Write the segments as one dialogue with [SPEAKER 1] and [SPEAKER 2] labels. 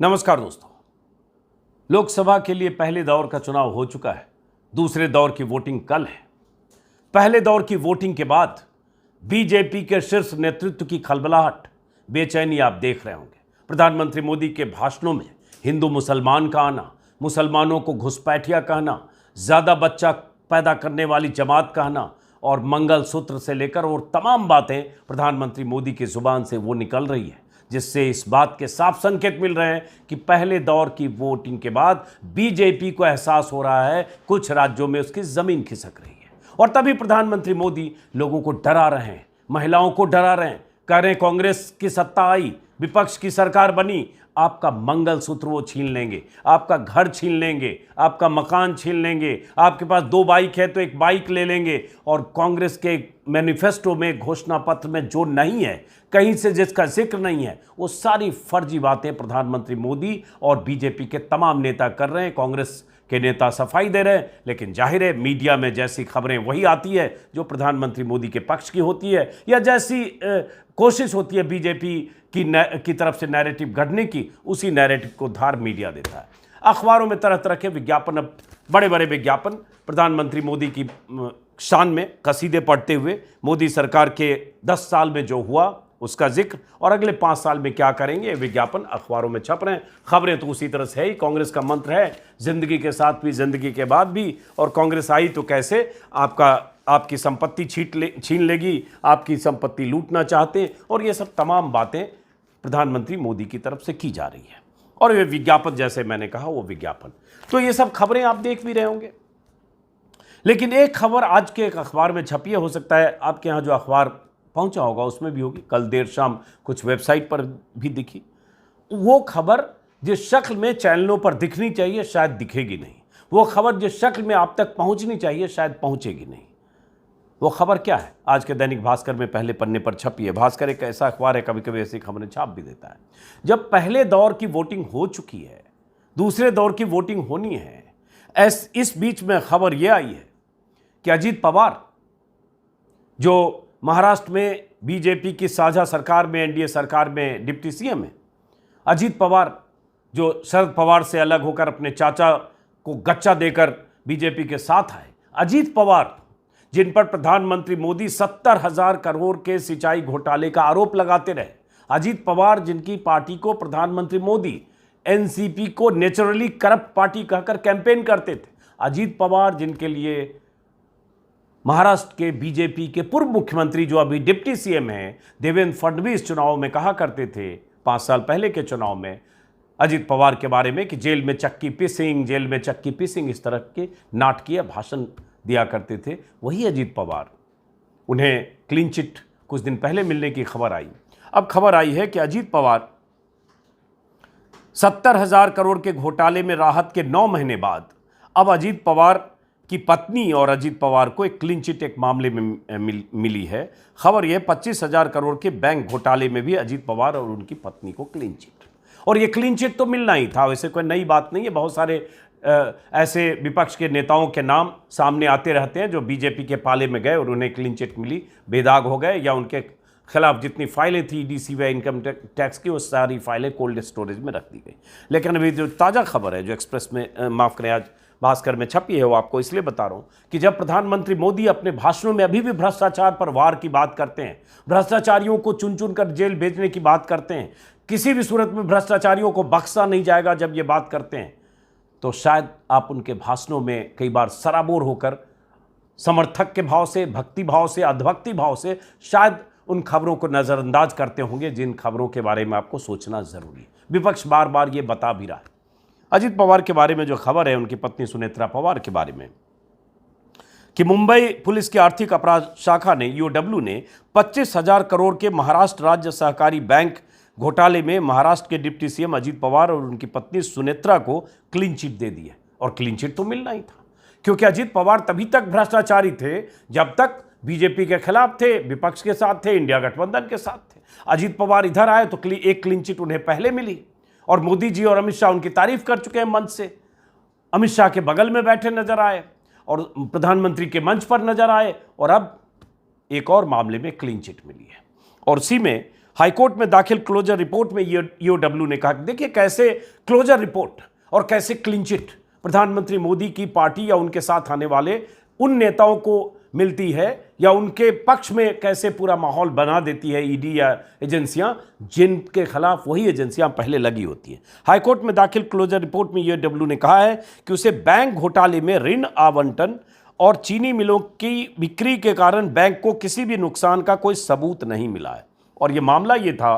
[SPEAKER 1] नमस्कार दोस्तों। लोकसभा के लिए पहले दौर का चुनाव हो चुका है। दूसरे दौर की वोटिंग कल है। पहले दौर की वोटिंग के बाद बीजेपी के शीर्ष नेतृत्व की खलबलाहट, बेचैनी आप देख रहे होंगे। प्रधानमंत्री मोदी के भाषणों में हिंदू मुसलमान का आना, मुसलमानों को घुसपैठिया कहना, ज़्यादा बच्चा पैदा करने वाली जमात कहना और मंगलसूत्र से लेकर और तमाम बातें प्रधानमंत्री मोदी की जुबान से वो निकल रही है, जिससे इस बात के साफ संकेत मिल रहे हैं कि पहले दौर की वोटिंग के बाद बीजेपी को एहसास हो रहा है कुछ राज्यों में उसकी जमीन खिसक रही है। और तभी प्रधानमंत्री मोदी लोगों को डरा रहे हैं, महिलाओं को डरा रहे हैं, कह रहे हैं कांग्रेस की सत्ता आई, विपक्ष की सरकार बनी, आपका मंगलसूत्र वो छीन लेंगे, आपका घर छीन लेंगे, आपका मकान छीन लेंगे, आपके पास 2 बाइक है तो 1 बाइक ले लेंगे। और कांग्रेस के मैनिफेस्टो में, घोषणा पत्र में जो नहीं है, कहीं से जिसका जिक्र नहीं है, वो सारी फर्जी बातें प्रधानमंत्री मोदी और बीजेपी के तमाम नेता कर रहे हैं। कांग्रेस के नेता सफाई दे रहे हैं, लेकिन जाहिर है मीडिया में जैसी खबरें वही आती है जो प्रधानमंत्री मोदी के पक्ष की होती है, या जैसी कोशिश होती है बीजेपी की तरफ से नैरेटिव गढ़ने की, उसी नैरेटिव को धार मीडिया देता है। अखबारों में तरह तरह के विज्ञापन, अब बड़े बड़े विज्ञापन प्रधानमंत्री मोदी की शान में कसीदे पढ़ते हुए, मोदी सरकार के 10 साल में जो हुआ उसका जिक्र और अगले 5 साल में क्या करेंगे, विज्ञापन अखबारों में छप रहे हैं। खबरें तो उसी तरह से है ही। कांग्रेस का मंत्र है जिंदगी के साथ भी, जिंदगी के बाद भी, और कांग्रेस आई तो कैसे आपकी संपत्ति छीन लेगी, आपकी संपत्ति लूटना चाहते हैं, और ये सब तमाम बातें प्रधानमंत्री मोदी की तरफ से की जा रही है। और ये विज्ञापन, जैसे मैंने कहा, वो विज्ञापन, तो ये सब खबरें आप देख भी रहे होंगे। लेकिन एक खबर आज के एक अखबार में छपी है, हो सकता है आपके यहाँ जो अखबार पहुंचा होगा उसमें भी होगी, कल देर शाम कुछ वेबसाइट पर भी दिखी। वो खबर जिस शक्ल में चैनलों पर दिखनी चाहिए शायद दिखेगी नहीं, वो खबर जिस शक्ल में आप तक पहुंचनी चाहिए शायद पहुंचेगी नहीं। वो खबर क्या है? आज के दैनिक भास्कर में पहले पन्ने पर छपी है। भास्कर एक ऐसा अखबार है, कभी कभी ऐसी खबरें छाप भी देता है। जब पहले दौर की वोटिंग हो चुकी है, दूसरे दौर की वोटिंग होनी है, इस बीच में खबर यह आई है कि अजीत पवार, जो महाराष्ट्र में बीजेपी की साझा सरकार में, एनडीए सरकार में डिप्टी सीएम है, अजीत पवार जो शरद पवार से अलग होकर अपने चाचा को गच्चा देकर बीजेपी के साथ आए, अजीत पवार जिन पर प्रधानमंत्री मोदी 70,000 करोड़ के सिंचाई घोटाले का आरोप लगाते रहे, अजीत पवार जिनकी पार्टी को प्रधानमंत्री मोदी एनसीपी को नेचुरली करप्ट पार्टी कहकर कैंपेन करते थे, अजीत पवार जिनके लिए महाराष्ट्र के बीजेपी के पूर्व मुख्यमंत्री जो अभी डिप्टी सीएम हैं देवेंद्र फडणवीस चुनाव में कहा करते थे, 5 साल पहले के चुनाव में, अजीत पवार के बारे में कि जेल में चक्की पिसिंग, जेल में चक्की पिसिंग, इस तरह के नाटकीय भाषण दिया करते थे, वही अजीत पवार, उन्हें क्लीन चिट कुछ दिन पहले मिलने की खबर आई। अब खबर आई है कि अजीत पवार 70,000 करोड़ के घोटाले में राहत के 9 महीने बाद अब अजीत पवार की पत्नी और अजीत पवार को एक क्लीन चिट एक मामले में मिली है। खबर यह 25,000 करोड़ के बैंक घोटाले में भी अजीत पवार और उनकी पत्नी को क्लीन चिट, और ये क्लीन चिट तो मिलना ही था, वैसे कोई नई बात नहीं है। बहुत सारे ऐसे विपक्ष के नेताओं के नाम सामने आते रहते हैं जो बीजेपी के पाले में गए और उन्हें क्लीन चिट मिली, बेदाग हो गए, या उनके खिलाफ जितनी फाइलें थी डीसी व इनकम टैक्स की, वो सारी फाइलें कोल्ड स्टोरेज में रख दी गई। लेकिन अभी जो ताज़ा खबर है, जो एक्सप्रेस में, माफ़ करें, आज भास्कर में छपी है, वो आपको इसलिए बता रहा हूँ कि जब प्रधानमंत्री मोदी अपने भाषणों में अभी भी भ्रष्टाचार पर वार की बात करते हैं, भ्रष्टाचारियों को चुन चुन कर जेल भेजने की बात करते हैं, किसी भी सूरत में भ्रष्टाचारियों को बख्शा नहीं जाएगा, जब ये बात करते हैं, तो शायद आप उनके भाषणों में कई बार सराबोर होकर समर्थक के भाव से, भक्ति भाव से, अधभक्ति भाव से शायद उन खबरों को नज़रअंदाज करते होंगे जिन खबरों के बारे में आपको सोचना ज़रूरी है। विपक्ष बार बार ये बता भी रहा है। अजीत पवार के बारे में जो खबर है, उनकी पत्नी सुनेत्रा पवार के बारे में, कि मुंबई पुलिस की आर्थिक अपराध शाखा ने, ईओडब्ल्यू ने 25,000 करोड़ के महाराष्ट्र राज्य सहकारी बैंक घोटाले में महाराष्ट्र के डिप्टी सीएम अजीत पवार और उनकी पत्नी सुनेत्रा को क्लीन चिट दे दी है। और क्लीन चिट तो मिलना ही था, क्योंकि अजीत पवार तभी तक भ्रष्टाचारी थे जब तक बीजेपी के खिलाफ थे, विपक्ष के साथ थे, इंडिया गठबंधन के साथ थे। अजीत पवार इधर आए तो एक क्लीन चिट उन्हें पहले मिली, और मोदी जी और अमित शाह उनकी तारीफ कर चुके हैं मंच से। अमित शाह के बगल में बैठे नजर आए और प्रधानमंत्री के मंच पर नजर आए, और अब एक और मामले में क्लीन चिट मिली है। और उसी में हाईकोर्ट में दाखिल क्लोजर रिपोर्ट में ईओडब्ल्यू ने कहा कि देखिए कैसे क्लोजर रिपोर्ट और कैसे क्लीन चिट प्रधानमंत्री मोदी की पार्टी या उनके साथ आने वाले उन नेताओं को मिलती है या उनके पक्ष में कैसे पूरा माहौल बना देती है ईडी या एजेंसियां जिनके खिलाफ वही एजेंसियां पहले लगी होती हैं। हाईकोर्ट में दाखिल क्लोजर रिपोर्ट में ईओडब्ल्यू ने कहा है कि उसे बैंक घोटाले में ऋण आवंटन और चीनी मिलों की बिक्री के कारण बैंक को किसी भी नुकसान का कोई सबूत नहीं मिला है। और ये मामला ये था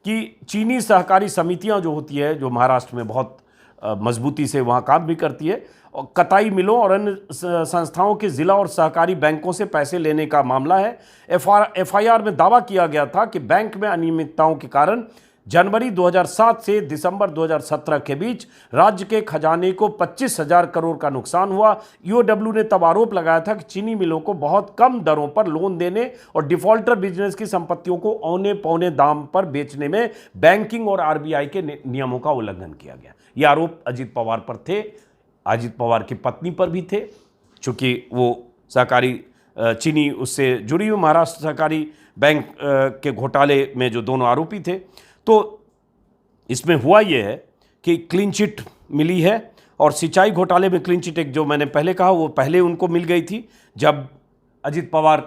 [SPEAKER 1] कि चीनी सहकारी समितियां जो होती है, जो महाराष्ट्र में बहुत मजबूती से वहाँ काम भी करती है, और कताई मिलों और अन्य संस्थाओं के जिला और सहकारी बैंकों से पैसे लेने का मामला है। एफआईआर में दावा किया गया था कि बैंक में अनियमितताओं के कारण जनवरी 2007 से दिसंबर 2017 के बीच राज्य के खजाने को 25,000 करोड़ का नुकसान हुआ। ईओडब्ल्यू ने तब आरोप लगाया था कि चीनी मिलों को बहुत कम दरों पर लोन देने और डिफॉल्टर बिजनेस की संपत्तियों को औने पौने दाम पर बेचने में बैंकिंग और आरबीआई के नियमों का उल्लंघन किया गया। ये आरोप अजीत पवार पर थे, अजीत पवार की पत्नी पर भी थे, चूंकि वो सहकारी चीनी उससे जुड़ी हुई महाराष्ट्र सहकारी बैंक के घोटाले में जो दोनों आरोपी थे। तो इसमें हुआ ये है कि क्लीन चिट मिली है और सिंचाई घोटाले में क्लीन चिट, एक जो मैंने पहले कहा वो पहले उनको मिल गई थी जब अजीत पवार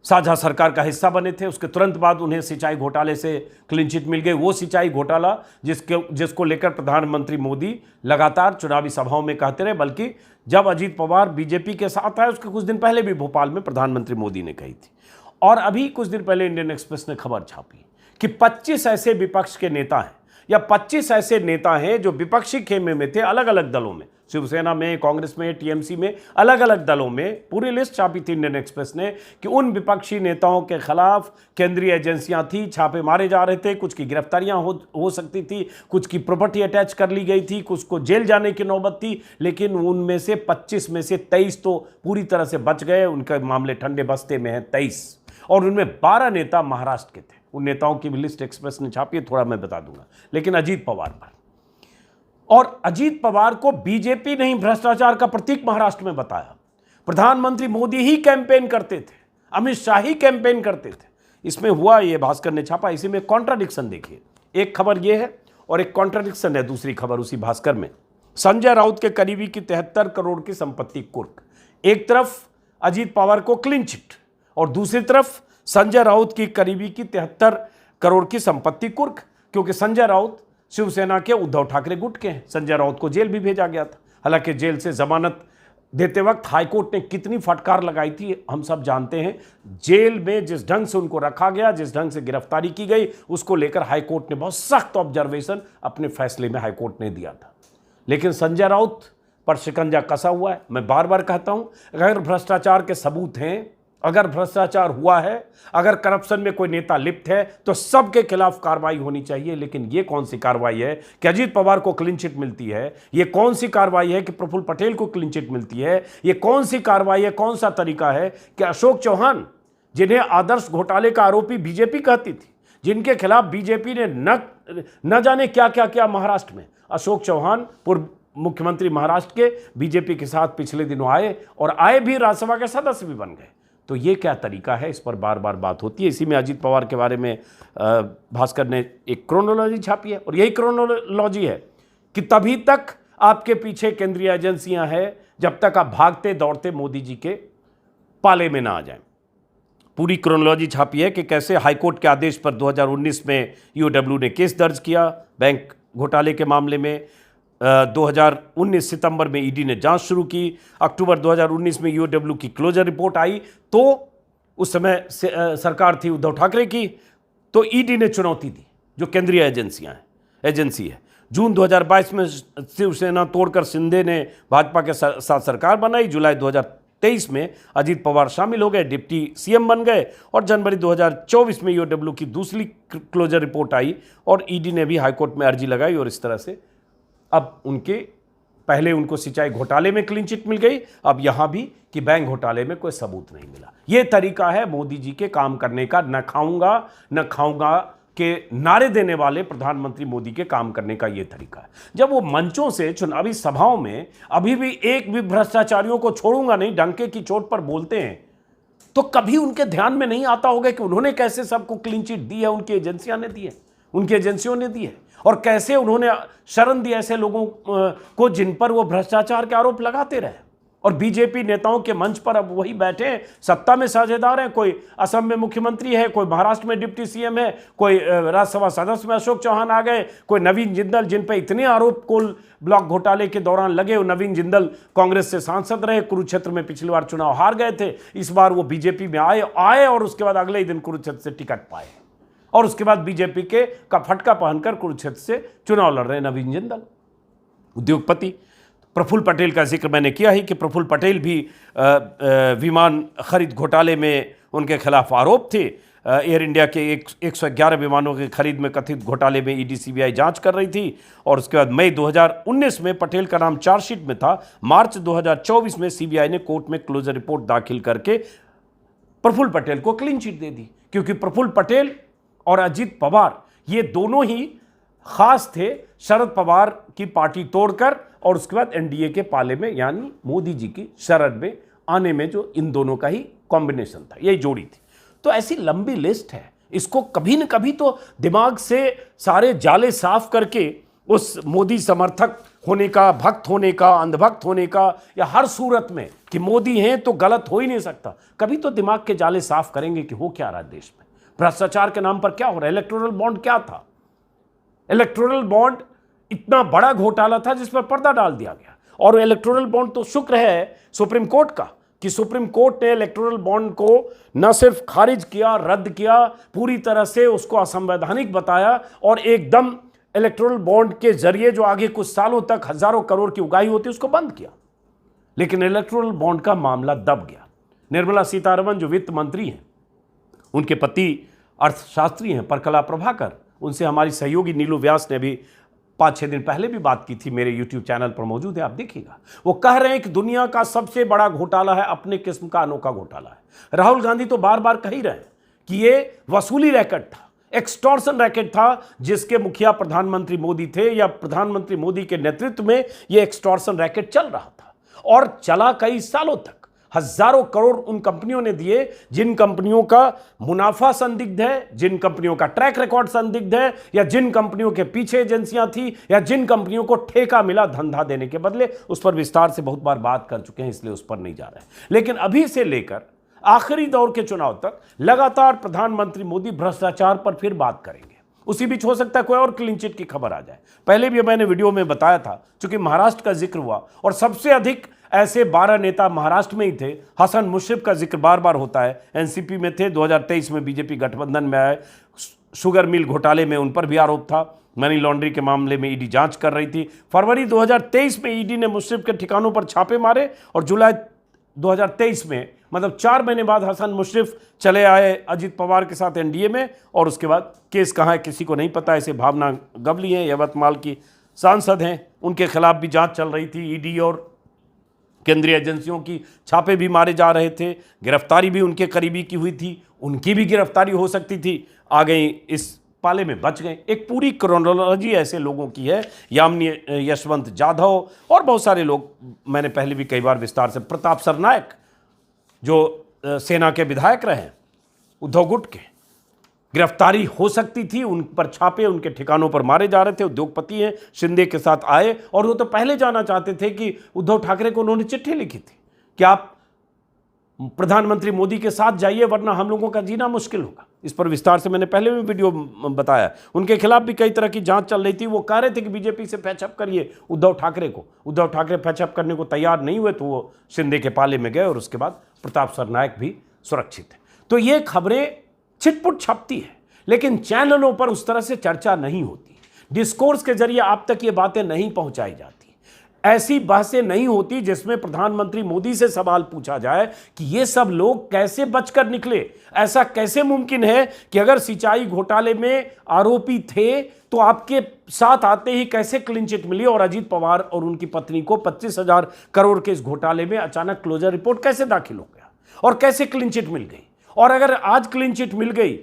[SPEAKER 1] साझा सरकार का हिस्सा बने थे, उसके तुरंत बाद उन्हें सिंचाई घोटाले से क्लीन चिट मिल गई। वो सिंचाई घोटाला जिसको लेकर प्रधानमंत्री मोदी लगातार चुनावी सभाओं में कहते रहे, बल्कि जब अजीत पवार बीजेपी के साथ आए उसके कुछ दिन पहले भी भोपाल में प्रधानमंत्री मोदी ने कही थी। और अभी कुछ दिन पहले इंडियन एक्सप्रेस ने खबर छापी कि 25 ऐसे विपक्ष के नेता हैं या 25 ऐसे नेता हैं जो विपक्षी खेमे में थे, अलग अलग दलों में, शिवसेना में, कांग्रेस में, टीएमसी में, अलग अलग दलों में, पूरी लिस्ट छापी थी इंडियन एक्सप्रेस ने कि उन विपक्षी नेताओं के खिलाफ केंद्रीय एजेंसियां थी, छापे मारे जा रहे थे, कुछ की गिरफ्तारियां हो सकती थी, कुछ की प्रॉपर्टी अटैच कर ली गई थी, कुछ को जेल जाने की नौबत थी। लेकिन उनमें से 25 में से 23 तो पूरी तरह से बच गए, उनके मामले ठंडे बस्ते में हैं 23, और उनमें 12 नेता महाराष्ट्र के थे। उन नेताओं की भी लिस्ट एक्सप्रेस ने छापी है, थोड़ा मैं बता दूंगा। लेकिन अजीत पवार पर, और अजीत पवार को बीजेपी नहीं भ्रष्टाचार का प्रतीक महाराष्ट्र में बताया। प्रधानमंत्री मोदी ही कैंपेन करते थे, अमित शाह ही कैंपेन करते थे। इसमें हुआ ये भास्कर ने छापा, इसी में कॉन्ट्राडिक्शन देखिए। एक खबर ये है और एक कॉन्ट्राडिक्शन है दूसरी खबर उसी भास्कर में। संजय राउत के करीबी की 73 करोड़ की संपत्ति कुर्क। एक तरफ अजीत पवार को क्लीन चिट और दूसरी तरफ संजय राउत की करीबी की 73 करोड़ की संपत्ति कुर्क, क्योंकि संजय राउत शिवसेना के उद्धव ठाकरे गुट के हैं। संजय राउत को जेल भी भेजा गया था। हालांकि जेल से जमानत देते वक्त हाईकोर्ट ने कितनी फटकार लगाई थी हम सब जानते हैं। जेल में जिस ढंग से उनको रखा गया, जिस ढंग से गिरफ्तारी की गई, उसको लेकर हाईकोर्ट ने बहुत सख्त ऑब्जर्वेशन अपने फैसले में हाईकोर्ट ने दिया था। लेकिन संजय राउत पर शिकंजा कसा हुआ है। मैं बार बार कहता हूं, अगर भ्रष्टाचार के सबूत हैं, अगर भ्रष्टाचार हुआ है, अगर करप्शन में कोई नेता लिप्त है, तो सबके खिलाफ कार्रवाई होनी चाहिए। लेकिन ये कौन सी कार्रवाई है कि अजीत पवार को क्लीन चिट मिलती है? ये कौन सी कार्रवाई है कि प्रफुल्ल पटेल को क्लीन चिट मिलती है? ये कौन सी कार्रवाई है, कौन सा तरीका है कि अशोक चौहान, जिन्हें आदर्श घोटाले का आरोपी बीजेपी कहती थी, जिनके खिलाफ बीजेपी ने न जाने क्या क्या किया महाराष्ट्र में, अशोक चौहान पूर्व मुख्यमंत्री महाराष्ट्र के बीजेपी के साथ पिछले दिनों आए और आए भी, राज्यसभा के सदस्य भी बन गए। तो ये क्या तरीका है, इस पर बार बार बात होती है। इसी में अजीत पवार के बारे में भास्कर ने एक क्रोनोलॉजी छापी है और यही क्रोनोलॉजी है कि तभी तक आपके पीछे केंद्रीय एजेंसियां हैं जब तक आप भागते दौड़ते मोदी जी के पाले में ना आ जाएं। पूरी क्रोनोलॉजी छापी है कि कैसे हाईकोर्ट के आदेश पर 2019 में ईओडब्ल्यू ने केस दर्ज किया बैंक घोटाले के मामले में। 2019 सितंबर में ईडी ने जांच शुरू की। अक्टूबर 2019 में ईओडब्ल्यू की क्लोजर रिपोर्ट आई, तो उस समय सरकार थी उद्धव ठाकरे की, तो ईडी ने चुनौती दी, जो केंद्रीय एजेंसी है। जून 2022 में शिवसेना तोड़कर शिंदे ने भाजपा के साथ सरकार बनाई। जुलाई 2023 में अजीत पवार शामिल हो गए, डिप्टी सीएम बन गए, और जनवरी 2024 में ईओडब्ल्यू की दूसरी क्लोजर रिपोर्ट आई और ईडी ने भी हाईकोर्ट में अर्जी लगाई। और इस तरह से अब पहले उनको सिंचाई घोटाले में क्लीन चिट मिल गई, अब यहां भी कि बैंक घोटाले में कोई सबूत नहीं मिला। यह तरीका है मोदी जी के काम करने का, न खाऊंगा के नारे देने वाले प्रधानमंत्री मोदी के काम करने का यह तरीका है। जब वो मंचों से चुनावी सभाओं में अभी भी एक भी भ्रष्टाचारियों को छोड़ूंगा नहीं, डंके की चोट पर बोलते हैं, तो कभी उनके ध्यान में नहीं आता होगा कि उन्होंने कैसे सबको क्लीन चिट दी है, उनकी एजेंसियों ने दी है, उनकी एजेंसियों ने दी है, और कैसे उन्होंने शरण दी ऐसे लोगों को जिन पर वो भ्रष्टाचार के आरोप लगाते रहे। और बीजेपी नेताओं के मंच पर अब वही बैठे हैं, सत्ता में साझेदार हैं। कोई असम में मुख्यमंत्री है, कोई महाराष्ट्र में डिप्टी सीएम है, कोई राज्यसभा सदस्य में अशोक चौहान आ गए, कोई नवीन जिंदल, जिन पर इतने आरोप कोल ब्लॉक घोटाले के दौरान लगे। वो नवीन जिंदल कांग्रेस से सांसद रहे, कुरुक्षेत्र में पिछली बार चुनाव हार गए थे, इस बार वो बीजेपी में आए और उसके बाद अगले ही दिन कुरुक्षेत्र से टिकट पाए, और उसके बाद बीजेपी का फटका पहनकर कुरुक्षेत्र से चुनाव लड़ रहे नवीन जिंदल। उद्योगपति प्रफुल्ल पटेल का जिक्र मैंने किया ही कि प्रफुल्ल पटेल भी विमान खरीद घोटाले में उनके खिलाफ आरोप थे। एयर इंडिया के 111 विमानों की खरीद में कथित घोटाले में ईडी सीबीआई जांच कर रही थी, और उसके बाद मई 2019 में पटेल का नाम चार्जशीट में था। मार्च 2024 में सीबीआई ने कोर्ट में क्लोजर रिपोर्ट दाखिल करके प्रफुल्ल पटेल को क्लीन चिट दे दी, क्योंकि प्रफुल्ल पटेल और अजित पवार ये दोनों ही खास थे शरद पवार की पार्टी तोड़कर और उसके बाद एनडीए के पाले में, यानी मोदी जी की शरण में आने में जो इन दोनों का ही कॉम्बिनेशन था, यही जोड़ी थी। तो ऐसी लंबी लिस्ट है, इसको कभी न कभी तो दिमाग से सारे जाले साफ करके उस मोदी समर्थक होने का, भक्त होने का, अंधभक्त होने का, या हर सूरत में कि मोदी हैं तो गलत हो ही नहीं सकता, कभी तो दिमाग के जाले साफ करेंगे कि हो क्या रहा है देश में, भ्रष्टाचार के नाम पर क्या हो रहा है। इलेक्टोरल बॉन्ड क्या था? इलेक्टोरल बॉन्ड इतना बड़ा घोटाला था जिस पर पर्दा डाल दिया गया। और इलेक्टोरल बॉन्ड तो शुक्र है सुप्रीम कोर्ट का कि सुप्रीम कोर्ट ने इलेक्टोरल बॉन्ड को न सिर्फ खारिज किया, रद्द किया, पूरी तरह से उसको असंवैधानिक बताया, और एकदम इलेक्टोरल बॉन्ड के जरिए जो आगे कुछ सालों तक हजारों करोड़ की उगाही होती उसको बंद किया। लेकिन इलेक्टोरल बॉन्ड का मामला दब गया। निर्मला सीतारमण जो वित्त मंत्री हैं, उनके पति अर्थशास्त्री हैं परकला प्रभाकर, उनसे हमारी सहयोगी नीलू व्यास ने भी 5-6 दिन पहले भी बात की थी, मेरे YouTube चैनल पर मौजूद है, आप देखिएगा। वो कह रहे हैं कि दुनिया का सबसे बड़ा घोटाला है, अपने किस्म का अनोखा घोटाला है। राहुल गांधी तो बार बार कह ही रहे हैं कि ये वसूली रैकेट था, एक्सटॉर्शन रैकेट था, जिसके मुखिया प्रधानमंत्री मोदी थे, या प्रधानमंत्री मोदी के नेतृत्व में ये एक्सटॉर्शन रैकेट चल रहा था, और चला कई सालों तक। हजारों करोड़ उन कंपनियों ने दिए जिन कंपनियों का मुनाफा संदिग्ध है, जिन कंपनियों का ट्रैक रिकॉर्ड संदिग्ध है, या जिन कंपनियों के पीछे एजेंसियां थी, या जिन कंपनियों को ठेका मिला धंधा देने के बदले। उस पर विस्तार से बहुत बार बात कर चुके हैं, इसलिए उस पर नहीं जा रहे हैं। लेकिन अभी से लेकर आखिरी दौर के चुनाव तक लगातार प्रधानमंत्री मोदी भ्रष्टाचार पर फिर बात करेंगे। उसी बीच हो सकता है कोई और क्लीन चिट की खबर आ जाए। पहले भी मैंने वीडियो में बताया था, चूंकि महाराष्ट्र का जिक्र हुआ और सबसे अधिक ऐसे 12 नेता महाराष्ट्र में ही थे। हसन मुश्रिफ का जिक्र बार बार होता है, एनसीपी में थे, 2023 में बीजेपी गठबंधन में आए। शुगर मिल घोटाले में उन पर भी आरोप था, मनी लॉन्ड्रिंग के मामले में ईडी जांच कर रही थी। फरवरी 2023 में ईडी ने मुश्रिफ के ठिकानों पर छापे मारे, और जुलाई 2023 में, मतलब 4 महीने बाद हसन मुश्रिफ चले आए अजित पवार के साथ एनडीए में, और उसके बाद केस कहाँ है किसी को नहीं पता। ऐसे भावना गवली हैं, यवतमाल की सांसद हैं, उनके खिलाफ भी जांच चल रही थी। ईडी और केंद्रीय एजेंसियों की छापे भी मारे जा रहे थे, गिरफ्तारी भी उनके करीबी की हुई थी, उनकी भी गिरफ्तारी हो सकती थी, आ गई, इस पाले में बच गए। एक पूरी क्रोनोलॉजी ऐसे लोगों की है, यामिनी यशवंत जाधव और बहुत सारे लोग, मैंने पहले भी कई बार विस्तार से, प्रताप सरनायक जो सेना के विधायक रहे, उद्धव गुट के, गिरफ्तारी हो सकती थी, उन पर छापे उनके ठिकानों पर मारे जा रहे थे। उद्योगपति हैं, शिंदे के साथ आए, और वो तो पहले जाना चाहते थे कि उद्धव ठाकरे को उन्होंने चिट्ठी लिखी थी कि आप प्रधानमंत्री मोदी के साथ जाइए, वरना हम लोगों का जीना मुश्किल होगा। इस पर विस्तार से मैंने पहले भी वीडियो बताया। उनके खिलाफ भी कई तरह की जांच चल रही थी। वो कह रहे थे कि बीजेपी से पैचअप करिए उद्धव ठाकरे को। उद्धव ठाकरे पैचअप करने को तैयार नहीं हुए, तो वो शिंदे के पाले में गए, और उसके बाद प्रताप सरनायक भी सुरक्षित है। तो ये खबरें छिटपुट छपती है, लेकिन चैनलों पर उस तरह से चर्चा नहीं होती, डिस्कोर्स के जरिए आप तक ये बातें नहीं पहुंचाई जाती, ऐसी बहसें नहीं होती जिसमें प्रधानमंत्री मोदी से सवाल पूछा जाए कि ये सब लोग कैसे बचकर निकले। ऐसा कैसे मुमकिन है कि अगर सिंचाई घोटाले में आरोपी थे तो आपके साथ आते ही कैसे क्लीन चिट मिली, और अजीत पवार और उनकी पत्नी को 25,000 करोड़ के इस घोटाले में अचानक क्लोजर रिपोर्ट कैसे दाखिल हो गया, और कैसे क्लीन चिट मिल गई। और अगर आज क्लीन चिट मिल गई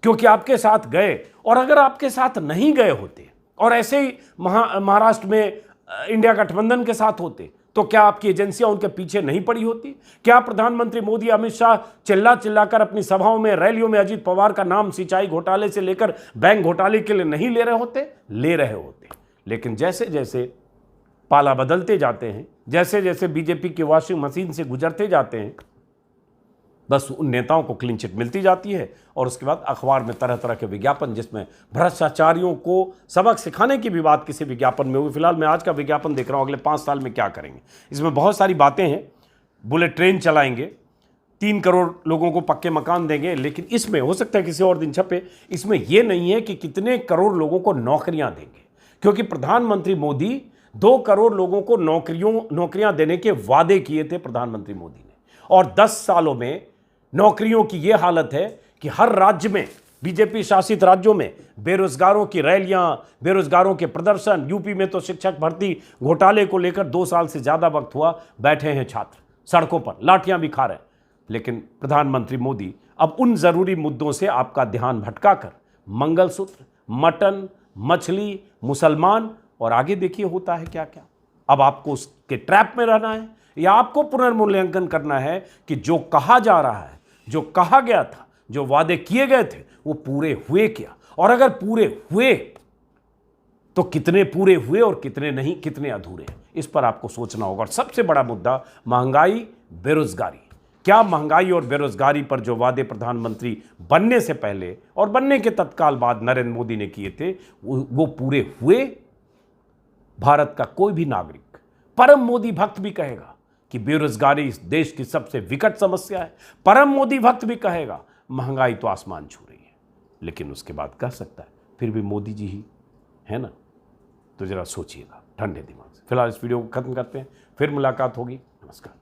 [SPEAKER 1] क्योंकि आपके साथ गए, और अगर आपके साथ नहीं गए होते और ऐसे ही महाराष्ट्र में इंडिया गठबंधन के साथ होते, तो क्या आपकी एजेंसियां उनके पीछे नहीं पड़ी होती? क्या प्रधानमंत्री मोदी, अमित शाह चिल्ला चिल्लाकर अपनी सभाओं में, रैलियों में अजीत पवार का नाम सिंचाई घोटाले से लेकर बैंक घोटाले के लिए नहीं ले रहे होते? ले रहे होते। लेकिन जैसे जैसे पाला बदलते जाते हैं, जैसे जैसे बीजेपी की वॉशिंग मशीन से गुजरते जाते हैं, बस उन नेताओं को क्लीन चिट मिलती जाती है और उसके बाद अखबार में तरह तरह के विज्ञापन, जिसमें भ्रष्टाचारियों को सबक सिखाने की भी बात किसी विज्ञापन में हुई। फिलहाल मैं आज का विज्ञापन देख रहा हूँ, अगले 5 साल में क्या करेंगे। इसमें बहुत सारी बातें हैं। बुलेट ट्रेन चलाएंगे, 3 करोड़ लोगों को पक्के मकान देंगे, लेकिन इसमें हो सकता है किसी और दिन छपे, इसमें यह नहीं है कि कितने करोड़ लोगों को नौकरियां देंगे, क्योंकि प्रधानमंत्री मोदी 2 करोड़ लोगों को नौकरियां देने के वादे किए थे प्रधानमंत्री मोदी ने, और 10 सालों में नौकरियों की यह हालत है कि हर राज्य में, बीजेपी शासित राज्यों में बेरोजगारों की रैलियां, बेरोजगारों के प्रदर्शन। यूपी में तो शिक्षक भर्ती घोटाले को लेकर 2 साल से ज्यादा वक्त हुआ, बैठे हैं छात्र सड़कों पर, लाठियां भी खा रहे हैं। लेकिन प्रधानमंत्री मोदी अब उन जरूरी मुद्दों से आपका ध्यान भटकाकर मंगलसूत्र, मटन, मछली, मुसलमान, और आगे देखिए होता है क्या क्या। अब आपको उसके ट्रैप में रहना है या आपको पुनर्मूल्यांकन करना है कि जो कहा जा रहा है, जो कहा गया था, जो वादे किए गए थे, वो पूरे हुए क्या? और अगर पूरे हुए तो कितने पूरे हुए और कितने नहीं, कितने अधूरे? इस पर आपको सोचना होगा। और सबसे बड़ा मुद्दा महंगाई, बेरोजगारी। क्या महंगाई और बेरोजगारी पर जो वादे प्रधानमंत्री बनने से पहले और बनने के तत्काल बाद नरेंद्र मोदी ने किए थे, वो पूरे हुए? भारत का कोई भी नागरिक, परम मोदी भक्त भी कहेगा कि बेरोजगारी इस देश की सबसे विकट समस्या है। परम मोदी भक्त भी कहेगा महंगाई तो आसमान छू रही है, लेकिन उसके बाद कह सकता है फिर भी मोदी जी ही है ना। तो जरा सोचिएगा ठंडे दिमाग से। फिलहाल इस वीडियो को खत्म करते हैं, फिर मुलाकात होगी। नमस्कार।